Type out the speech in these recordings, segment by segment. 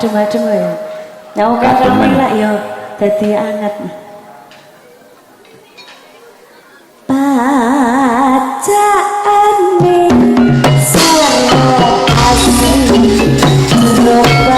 adem-adem ya. Ya oke rame lah ya dadi anget. Pacaane sarwa asih roba biku rasa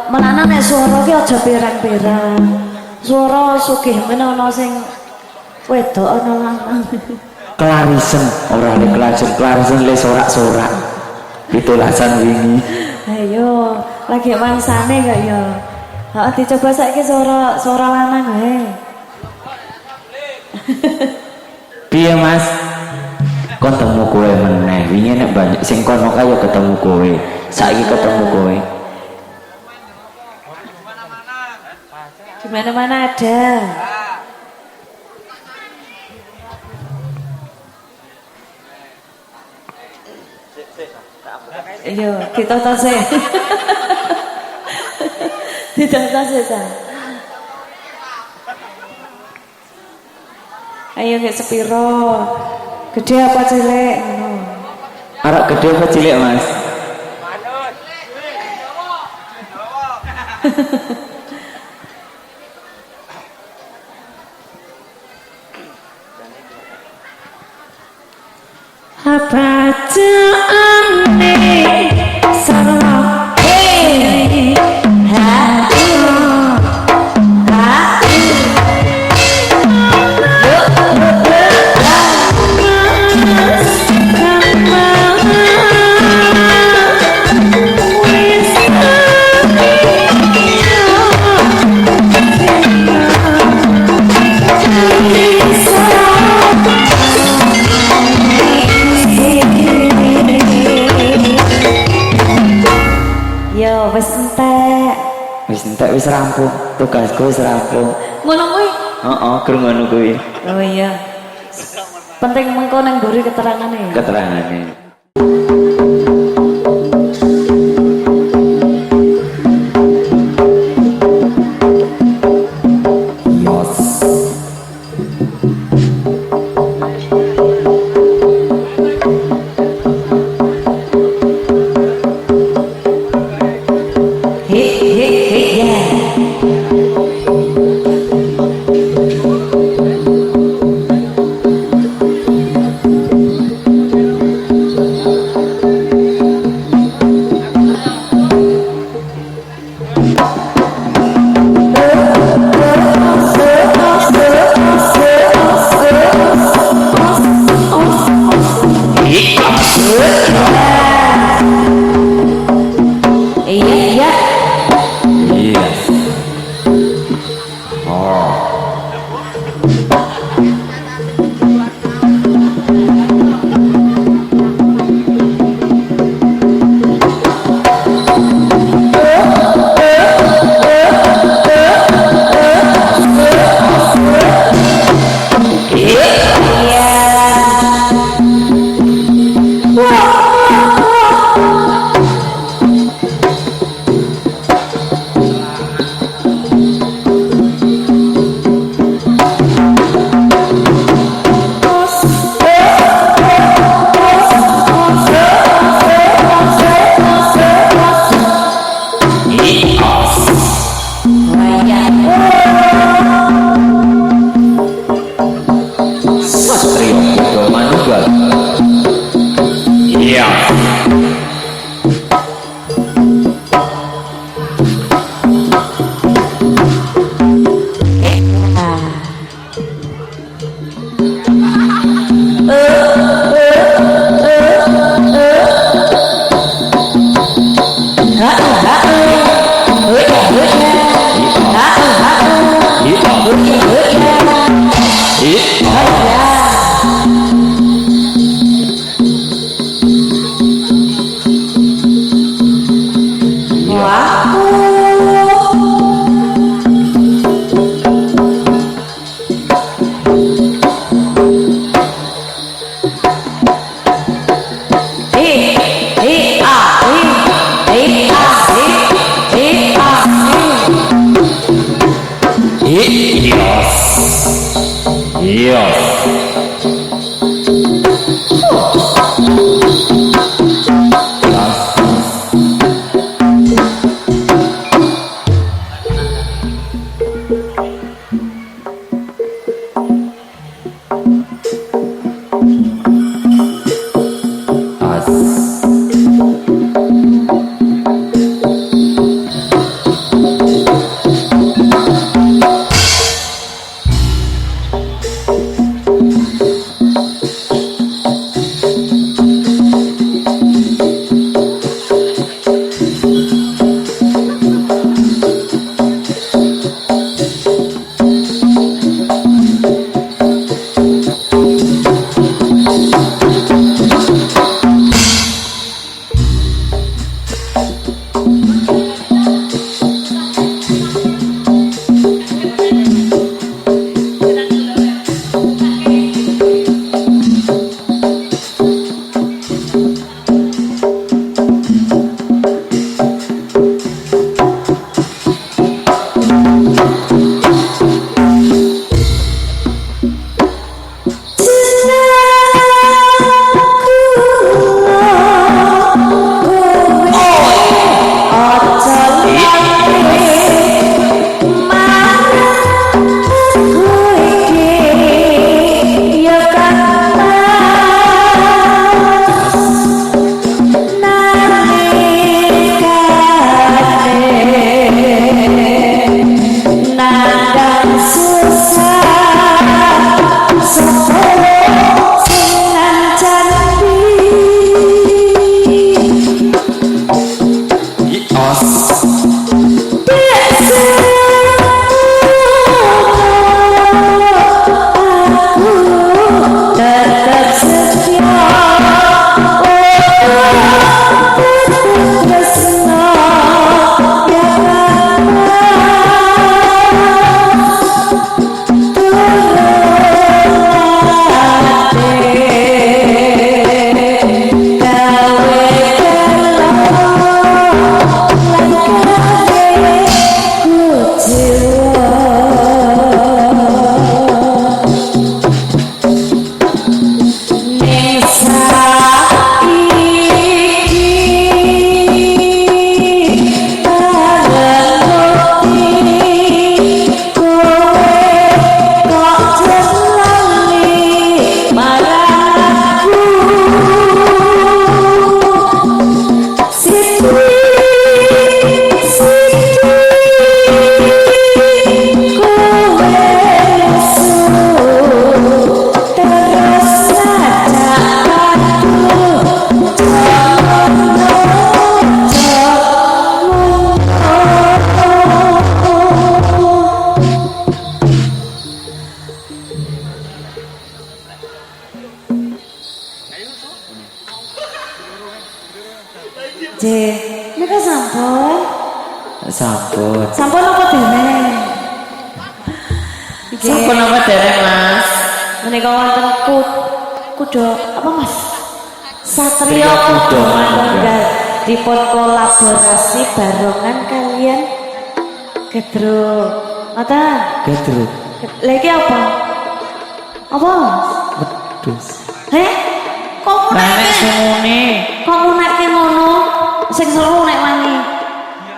menana nek swara ki aja pirang-pirang. Swara sugih men ana sing wedok ana lanang. Klarisen ora le klarisen le sorak-sorak. Pitulasan wingi. Ayo, lagi mangsane gak ya? Heeh, dicoba saiki swara lanang ae. Piye Mas? Ketemu kowe meneh. Wingi nek banyak sing kono kaya ketemu kowe. Saiki ketemu kowe. Di mana-mana ada. Yo, kita tase. Tidak tase ta. Ayo nggak sepiro. Gede apa cilik ngono. Arek gede apa cilik, Mas? Apa jaane sarwa wis rampung, tugasku wis rampung. Ngono kuwi? Heeh, gur ngono kuwi. Oh iya. Penting mengko nang mburi keterangane. Keterangane. Yos. Satrio Kudo Manunggal. Iya. Nika sampun. Sampun. Sampun apa dereng? Sampun apa dereng, Mas? Menika wonten kuda apa Mas? Satrio Kudo Manunggal dipun kolaborasi barengan kalian Gedruk. Ngoten? Gedruk. Lagi apa? Apa Mas? Wedhus. Kok Nek semune. Kok ngunekke ngono? Sing seru nek wani.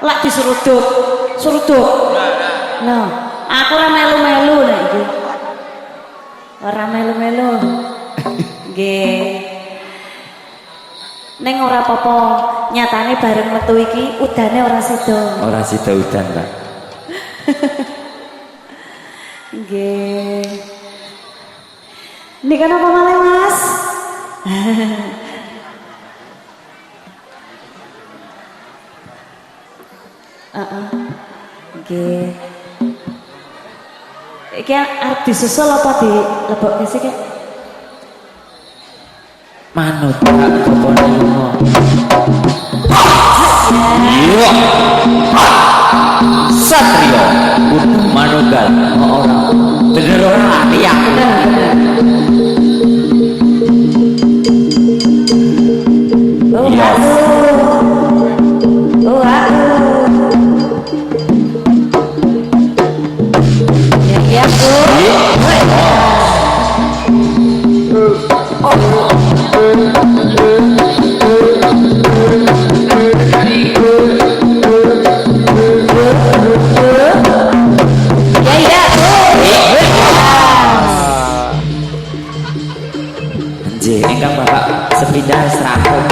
Lak diseruduk. Seruduk. Nah, aku ora melu-melu nek iki. Ora melu melu-melu. Nggih. Neng ora apa-apa, nyatane bareng metu iki udane ora sida. Ora sida udan, Pak. Nggih. Nika napa malih, Mas? Nggih. Iki arep disusul apa dilebokke sih, Kak? Manut Pak kopone lunga. Iya. Satrio kudu manunggal ora. Bener ora iya. Oh, Yes. Oh, ya, Anjir, engkang Bapak sepindah serangkut.